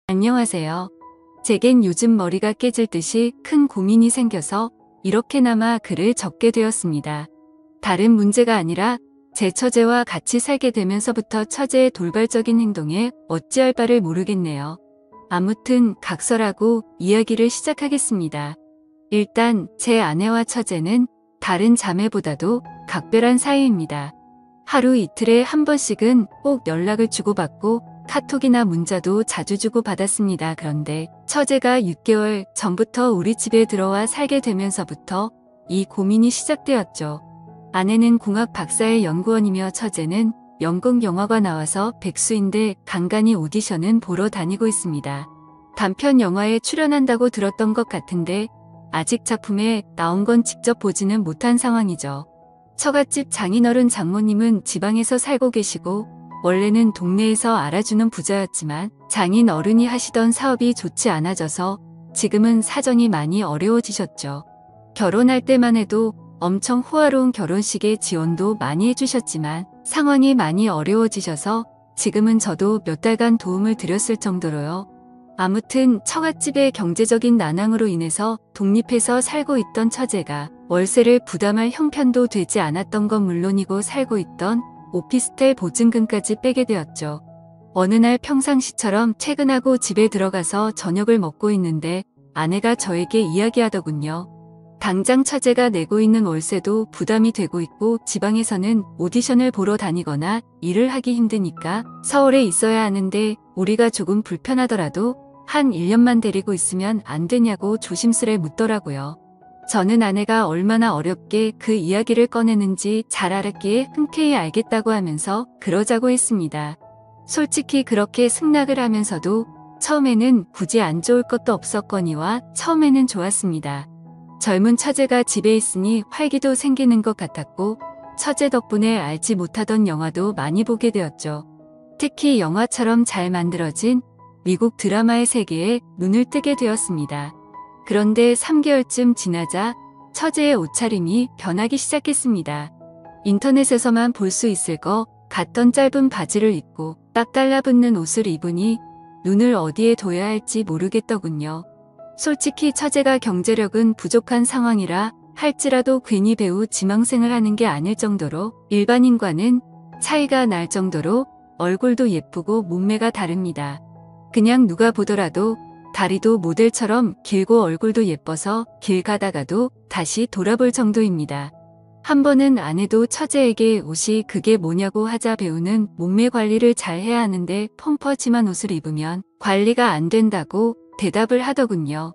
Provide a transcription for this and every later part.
안녕하세요. 제겐 요즘 머리가 깨질 듯이 큰 고민이 생겨서 이렇게나마 글을 적게 되었습니다. 다른 문제가 아니라 제 처제와 같이 살게 되면서부터 처제의 돌발적인 행동에 어찌할 바를 모르겠네요. 아무튼 각설하고 이야기를 시작하겠습니다. 일단 제 아내와 처제는 다른 자매보다도 각별한 사이입니다. 하루 이틀에 한 번씩은 꼭 연락을 주고받고 카톡이나 문자도 자주 주고받았습니다. 그런데 처제가 6개월 전부터 우리 집에 들어와 살게 되면서부터 이 고민이 시작되었죠. 아내는 공학 박사의 연구원이며 처제는 연극 영화과 나와서 백수인데 간간히 오디션은 보러 다니고 있습니다. 단편 영화에 출연한다고 들었던 것 같은데 아직 작품에 나온 건 직접 보지는 못한 상황이죠. 처갓집 장인어른 장모님은 지방에서 살고 계시고 원래는 동네에서 알아주는 부자였지만 장인 어른이 하시던 사업이 좋지 않아져서 지금은 사정이 많이 어려워지셨죠. 결혼할 때만 해도 엄청 호화로운 결혼식에 지원도 많이 해주셨지만 상황이 많이 어려워지셔서 지금은 저도 몇 달간 도움을 드렸을 정도로요. 아무튼 처갓집의 경제적인 난항으로 인해서 독립해서 살고 있던 처제가 월세를 부담할 형편도 되지 않았던 건 물론이고 살고 있던 오피스텔 보증금까지 빼게 되었죠. 어느 날 평상시처럼 퇴근하고 집에 들어가서 저녁을 먹고 있는데 아내가 저에게 이야기하더군요. 당장 처제가 내고 있는 월세도 부담이 되고 있고 지방에서는 오디션을 보러 다니거나 일을 하기 힘드니까 서울에 있어야 하는데 우리가 조금 불편하더라도 한 1년만 데리고 있으면 안 되냐고 조심스레 묻더라고요. 저는 아내가 얼마나 어렵게 그 이야기를 꺼내는지 잘 알았기에 흔쾌히 알겠다고 하면서 그러자고 했습니다. 솔직히 그렇게 승낙을 하면서도 처음에는 굳이 안 좋을 것도 없었거니와 처음에는 좋았습니다. 젊은 처제가 집에 있으니 활기도 생기는 것 같았고 처제 덕분에 알지 못하던 영화도 많이 보게 되었죠. 특히 영화처럼 잘 만들어진 미국 드라마의 세계에 눈을 뜨게 되었습니다. 그런데 3개월쯤 지나자 처제의 옷차림이 변하기 시작했습니다. 인터넷에서만 볼 수 있을 것 같던 짧은 바지를 입고 딱 달라붙는 옷을 입으니 눈을 어디에 둬야 할지 모르겠더군요. 솔직히 처제가 경제력은 부족한 상황이라 할지라도 괜히 배우 지망생을 하는 게 아닐 정도로 일반인과는 차이가 날 정도로 얼굴도 예쁘고 몸매가 다릅니다. 그냥 누가 보더라도 다리도 모델처럼 길고 얼굴도 예뻐서 길 가다가도 다시 돌아볼 정도입니다. 한 번은 아내도 처제에게 옷이 그게 뭐냐고 하자 배우는 몸매 관리를 잘 해야 하는데 펑퍼짐한 옷을 입으면 관리가 안 된다고 대답을 하더군요.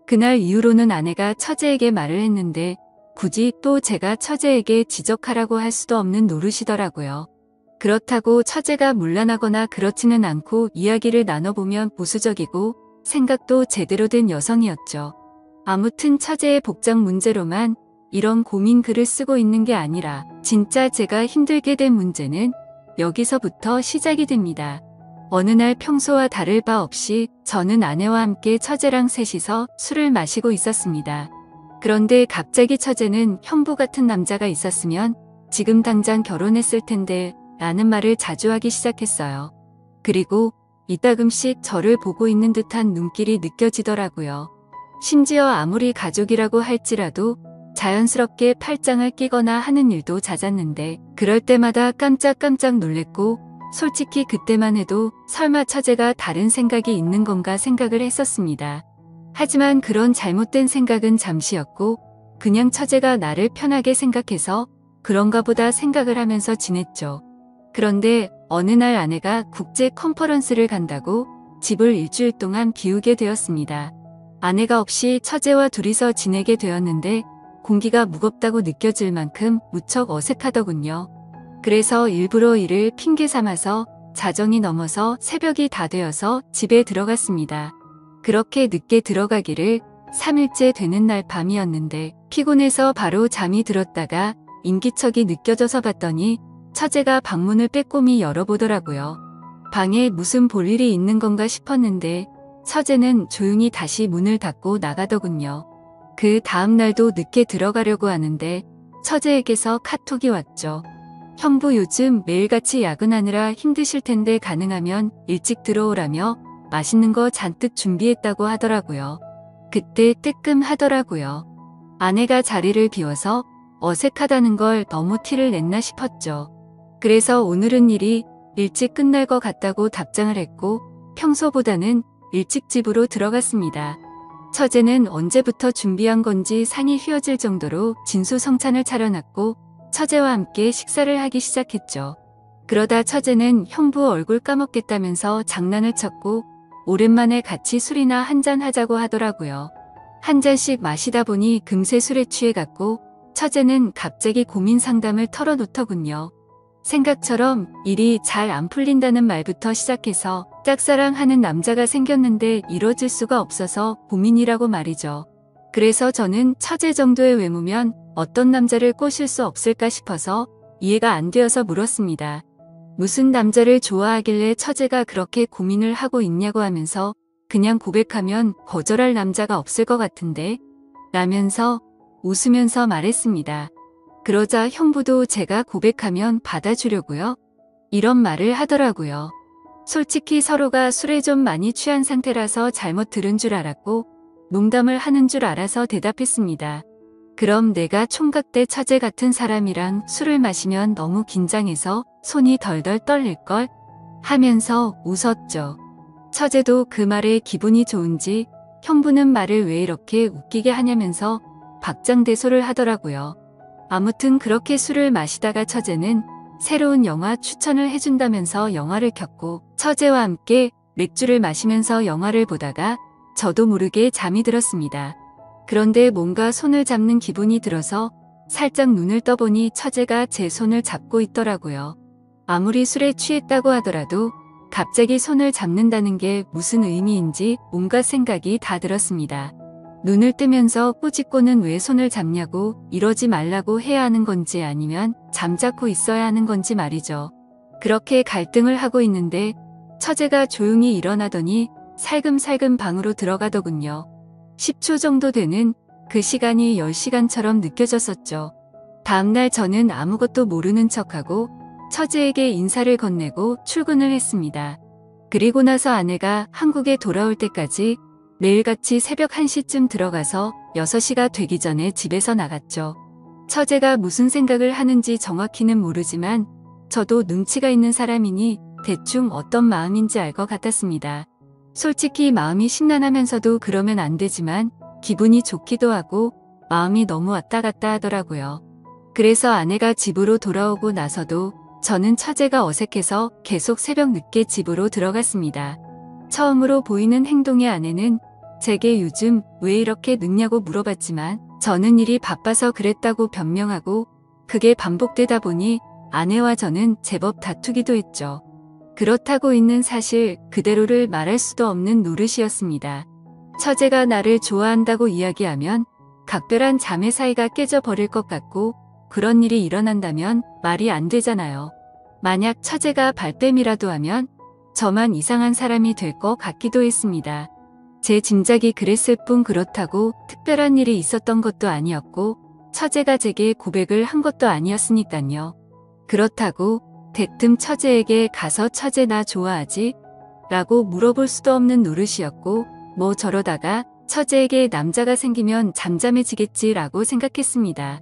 그날 이후로는 아내가 처제에게 말을 했는데 굳이 또 제가 처제에게 지적하라고 할 수도 없는 노릇이더라고요. 그렇다고 처제가 문란하거나 그렇지는 않고 이야기를 나눠보면 보수적이고 생각도 제대로 된 여성이었죠. 아무튼 처제의 복장 문제로만 이런 고민 글을 쓰고 있는 게 아니라 진짜 제가 힘들게 된 문제는 여기서부터 시작이 됩니다. 어느 날 평소와 다를 바 없이 저는 아내와 함께 처제랑 셋이서 술을 마시고 있었습니다. 그런데 갑자기 처제는 형부 같은 남자가 있었으면 지금 당장 결혼했을 텐데 라는 말을 자주 하기 시작했어요. 그리고 이따금씩 저를 보고 있는 듯한 눈길이 느껴지더라고요. 심지어 아무리 가족이라고 할지라도 자연스럽게 팔짱을 끼거나 하는 일도 잦았는데 그럴 때마다 깜짝깜짝 놀랬고 솔직히 그때만 해도 설마 처제가 다른 생각이 있는 건가 생각을 했었습니다. 하지만 그런 잘못된 생각은 잠시였고 그냥 처제가 나를 편하게 생각해서 그런가 보다 생각을 하면서 지냈죠. 그런데 어느 날 아내가 국제 컨퍼런스를 간다고 집을 일주일 동안 비우게 되었습니다. 아내가 없이 처제와 둘이서 지내게 되었는데 공기가 무겁다고 느껴질 만큼 무척 어색하더군요. 그래서 일부러 이를 핑계 삼아서 자정이 넘어서 새벽이 다 되어서 집에 들어갔습니다. 그렇게 늦게 들어가기를 3일째 되는 날 밤이었는데 피곤해서 바로 잠이 들었다가 인기척이 느껴져서 봤더니 처제가 방문을 빼꼼히 열어보더라고요. 방에 무슨 볼일이 있는 건가 싶었는데 처제는 조용히 다시 문을 닫고 나가더군요. 그 다음 날도 늦게 들어가려고 하는데 처제에게서 카톡이 왔죠. 형부 요즘 매일같이 야근하느라 힘드실 텐데 가능하면 일찍 들어오라며 맛있는 거 잔뜩 준비했다고 하더라고요. 그때 뜨끔하더라고요. 아내가 자리를 비워서 어색하다는 걸 너무 티를 냈나 싶었죠. 그래서 오늘은 일이 일찍 끝날 것 같다고 답장을 했고 평소보다는 일찍 집으로 들어갔습니다. 처제는 언제부터 준비한 건지 상이 휘어질 정도로 진수성찬을 차려놨고 처제와 함께 식사를 하기 시작했죠. 그러다 처제는 형부 얼굴 까먹겠다면서 장난을 쳤고 오랜만에 같이 술이나 한잔 하자고 하더라고요. 한 잔씩 마시다 보니 금세 술에 취해갔고 처제는 갑자기 고민 상담을 털어놓더군요. 생각처럼 일이 잘 안 풀린다는 말부터 시작해서 짝사랑하는 남자가 생겼는데 이뤄질 수가 없어서 고민이라고 말이죠. 그래서 저는 처제 정도의 외모면 어떤 남자를 꼬실 수 없을까 싶어서 이해가 안 되어서 물었습니다. 무슨 남자를 좋아하길래 처제가 그렇게 고민을 하고 있냐고 하면서 그냥 고백하면 거절할 남자가 없을 것 같은데 라면서 웃으면서 말했습니다. 그러자 형부도 제가 고백하면 받아주려고요? 이런 말을 하더라고요. 솔직히 서로가 술에 좀 많이 취한 상태라서 잘못 들은 줄 알았고 농담을 하는 줄 알아서 대답했습니다. 그럼 내가 총각 때 처제 같은 사람이랑 술을 마시면 너무 긴장해서 손이 덜덜 떨릴걸? 하면서 웃었죠. 처제도 그 말에 기분이 좋은지 형부는 말을 왜 이렇게 웃기게 하냐면서 박장대소를 하더라고요. 아무튼 그렇게 술을 마시다가 처제는 새로운 영화 추천을 해준다면서 영화를 켰고 처제와 함께 맥주를 마시면서 영화를 보다가 저도 모르게 잠이 들었습니다. 그런데 뭔가 손을 잡는 기분이 들어서 살짝 눈을 떠보니 처제가 제 손을 잡고 있더라고요. 아무리 술에 취했다고 하더라도 갑자기 손을 잡는다는 게 무슨 의미인지 온갖 생각이 다 들었습니다. 눈을 뜨면서 꾸짖고는 왜 손을 잡냐고 이러지 말라고 해야 하는 건지 아니면 잠자코 있어야 하는 건지 말이죠. 그렇게 갈등을 하고 있는데 처제가 조용히 일어나더니 살금살금 방으로 들어가더군요. 10초 정도 되는 그 시간이 10시간처럼 느껴졌었죠. 다음날 저는 아무것도 모르는 척하고 처제에게 인사를 건네고 출근을 했습니다. 그리고 나서 아내가 한국에 돌아올 때까지 매일같이 새벽 1시쯤 들어가서 6시가 되기 전에 집에서 나갔죠. 처제가 무슨 생각을 하는지 정확히는 모르지만 저도 눈치가 있는 사람이니 대충 어떤 마음인지 알 것 같았습니다. 솔직히 마음이 심란하면서도 그러면 안 되지만 기분이 좋기도 하고 마음이 너무 왔다 갔다 하더라고요. 그래서 아내가 집으로 돌아오고 나서도 저는 처제가 어색해서 계속 새벽 늦게 집으로 들어갔습니다. 처음으로 보이는 행동의 아내는 제게 요즘 왜 이렇게 늦냐고 물어봤지만 저는 일이 바빠서 그랬다고 변명하고 그게 반복되다 보니 아내와 저는 제법 다투기도 했죠. 그렇다고 있는 사실 그대로를 말할 수도 없는 노릇이었습니다. 처제가 나를 좋아한다고 이야기하면 각별한 자매 사이가 깨져버릴 것 같고 그런 일이 일어난다면 말이 안 되잖아요. 만약 처제가 발뺌이라도 하면 저만 이상한 사람이 될 것 같기도 했습니다. 제 짐작이 그랬을 뿐 그렇다고 특별한 일이 있었던 것도 아니었고 처제가 제게 고백을 한 것도 아니었으니깐요. 그렇다고 대뜸 처제에게 가서 처제 나 좋아하지? 라고 물어볼 수도 없는 노릇이었고 뭐 저러다가 처제에게 남자가 생기면 잠잠해지겠지라고 생각했습니다.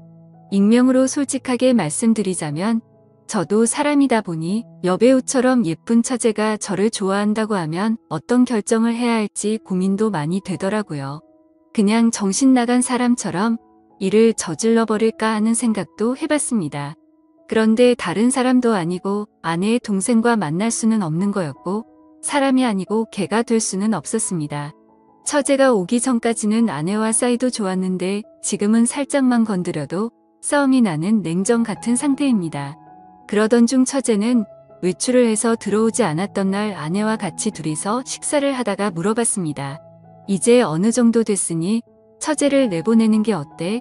익명으로 솔직하게 말씀드리자면 저도 사람이다 보니 여배우처럼 예쁜 처제가 저를 좋아한다고 하면 어떤 결정을 해야 할지 고민도 많이 되더라고요. 그냥 정신 나간 사람처럼 일을 저질러 버릴까 하는 생각도 해봤습니다. 그런데 다른 사람도 아니고 아내의 동생과 만날 수는 없는 거였고 사람이 아니고 개가 될 수는 없었습니다. 처제가 오기 전까지는 아내와 사이도 좋았는데 지금은 살짝만 건드려도 싸움이 나는 냉정 같은 상태입니다. 그러던 중 처제는 외출을 해서 들어오지 않았던 날 아내와 같이 둘이서 식사를 하다가 물어봤습니다. 이제 어느 정도 됐으니 처제를 내보내는 게 어때?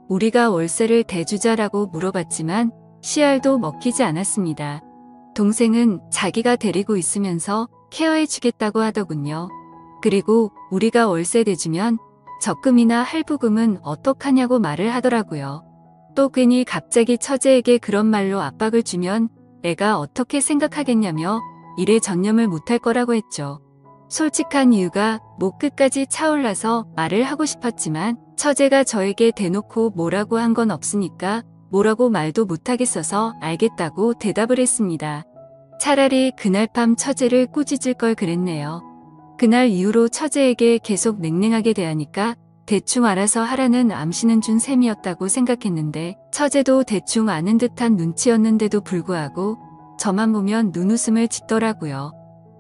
우리가 월세를 대주자라고 물어봤지만 씨알도 먹히지 않았습니다. 동생은 자기가 데리고 있으면서 케어해주겠다고 하더군요. 그리고 우리가 월세 대주면 적금이나 할부금은 어떡하냐고 말을 하더라고요. 또 괜히 갑자기 처제에게 그런 말로 압박을 주면 애가 어떻게 생각하겠냐며 일에 전념을 못할 거라고 했죠. 솔직한 이유가 목 끝까지 차올라서 말을 하고 싶었지만 처제가 저에게 대놓고 뭐라고 한 건 없으니까 뭐라고 말도 못하겠어서 알겠다고 대답을 했습니다. 차라리 그날 밤 처제를 꾸짖을 걸 그랬네요. 그날 이후로 처제에게 계속 냉랭하게 대하니까 대충 알아서 하라는 암시는 준 셈이었다고 생각했는데 처제도 대충 아는 듯한 눈치였는데도 불구하고 저만 보면 눈웃음을 짓더라고요.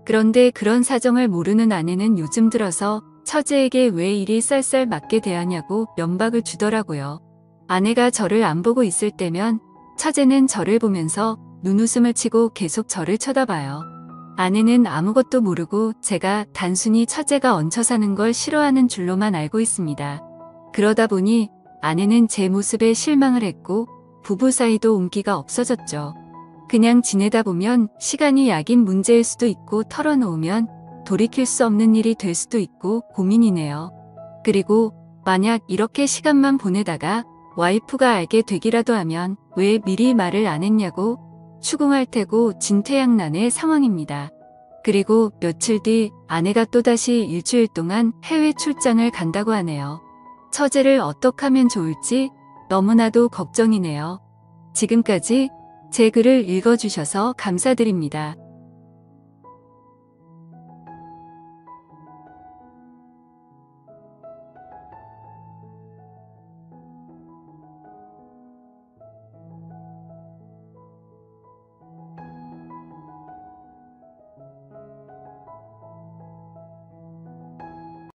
그런데 그런 사정을 모르는 아내는 요즘 들어서 처제에게 왜 이리 쌀쌀 맞게 대하냐고 면박을 주더라고요. 아내가 저를 안 보고 있을 때면 처제는 저를 보면서 눈웃음을 치고 계속 저를 쳐다봐요. 아내는 아무것도 모르고 제가 단순히 처제가 얹혀 사는 걸 싫어하는 줄로만 알고 있습니다. 그러다 보니 아내는 제 모습에 실망을 했고 부부 사이도 온기가 없어졌죠. 그냥 지내다 보면 시간이 약인 문제일 수도 있고 털어놓으면 돌이킬 수 없는 일이 될 수도 있고 고민이네요. 그리고 만약 이렇게 시간만 보내다가 와이프가 알게 되기라도 하면 왜 미리 말을 안 했냐고 추궁할 테고 진퇴양난의 상황입니다. 그리고 며칠 뒤 아내가 또다시 일주일 동안 해외 출장을 간다고 하네요. 처제를 어떻게 하면 좋을지 너무나도 걱정이네요. 지금까지 제 글을 읽어주셔서 감사드립니다.